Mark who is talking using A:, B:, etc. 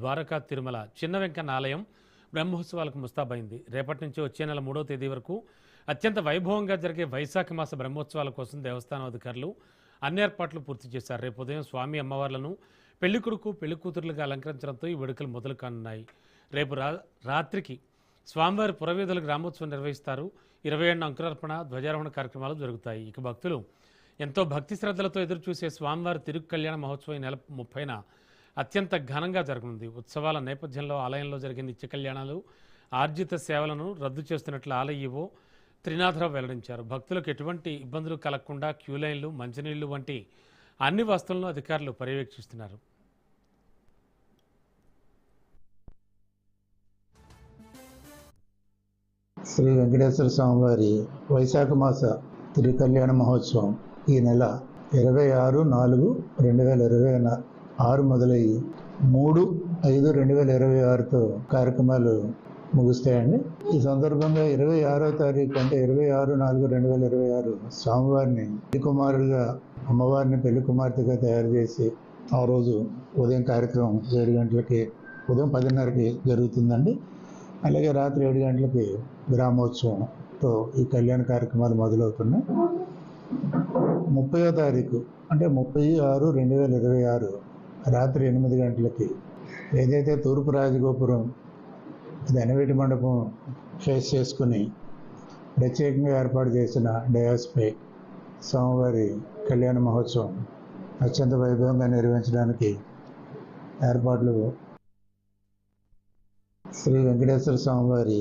A: ద్వారకా తిరుమల చిన్న వెంకన్న ఆలయం బ్రహ్మోత్సవాలకు ముస్తాబైంది. రేపటి నుంచి వచ్చే నెల 3వ తేదీ వరకు అత్యంత వైభవంగా జరిగే వైశాఖ మాస బ్రహ్మోత్సవాల కోసం దేవస్థానం అధికారులు అన్ని ఏర్పాట్లు పూర్తి చేశారు. రేపు ఉదయం స్వామి అమ్మవార్లను పెళ్లికొడుకు పెళ్లికూతురులుగా అలంకరించడంతో ఈ వేడుకలు మొదలు కానున్నాయి. రేపు రాత్రికి స్వామివారి పురవీధులకు గ్రామోత్సవం నిర్వహిస్తారు. 27న అంకురార్పణ ధ్వజారోహణ కార్యక్రమాలు జరుగుతాయి. ఇక భక్తులు ఎంతో భక్తి శ్రద్ధలతో ఎదురుచూసే స్వామివారి తిరుగు కళ్యాణ మహోత్సవం ఈ నెల 30న అత్యంత ఘనంగా జరగనుంది. ఉత్సవాల నేపథ్యంలో ఆలయంలో జరిగే నిత్య కళ్యాణాలు, ఆర్జిత సేవలను రద్దు చేస్తున్నట్లు ఆలయ ఈవో త్రినాథరావు వెల్లడించారు. భక్తులకు ఎటువంటి ఇబ్బందులు కలగకుండా క్యూ లైన్లు, మంచినీళ్లు వంటి అన్ని వస్తువులను అధికారులు పర్యవేక్షిస్తున్నారు.
B: శ్రీ వెంకటేశ్వర స్వామివారి వైశాఖ మాస తిరుకల్యాణ మహోత్సవం ఈ నెల 26/4/2026 మొదలయ్యి 3/5/2026తో కార్యక్రమాలు ముగుస్తాయండి. ఈ సందర్భంగా 26వ తారీఖు అంటే 26/4/2026 స్వామివారిని పెళ్లి కుమారుడిగా, అమ్మవారిని పెళ్లి కుమార్తెగా తయారు చేసి ఆ రోజు ఉదయం కార్యక్రమం 7 గంటలకి, ఉదయం 10:30కి జరుగుతుందండి. అలాగే రాత్రి 7 గంటలకి గ్రామోత్సవంతో ఈ కళ్యాణ కార్యక్రమాలు మొదలవుతున్నాయి. 30వ తారీఖు అంటే 30/6/2026 రాత్రి 8 గంటలకి ఏదైతే తూర్పు రాజగోపురం ధనవేటి మండపం ఫేస్ చేసుకుని ప్రత్యేకంగా ఏర్పాటు చేసిన డయాస్పై స్వామివారి కళ్యాణ మహోత్సవం అత్యంత వైభవంగా నిర్వహించడానికి ఏర్పాట్లు శ్రీ వెంకటేశ్వర స్వామివారి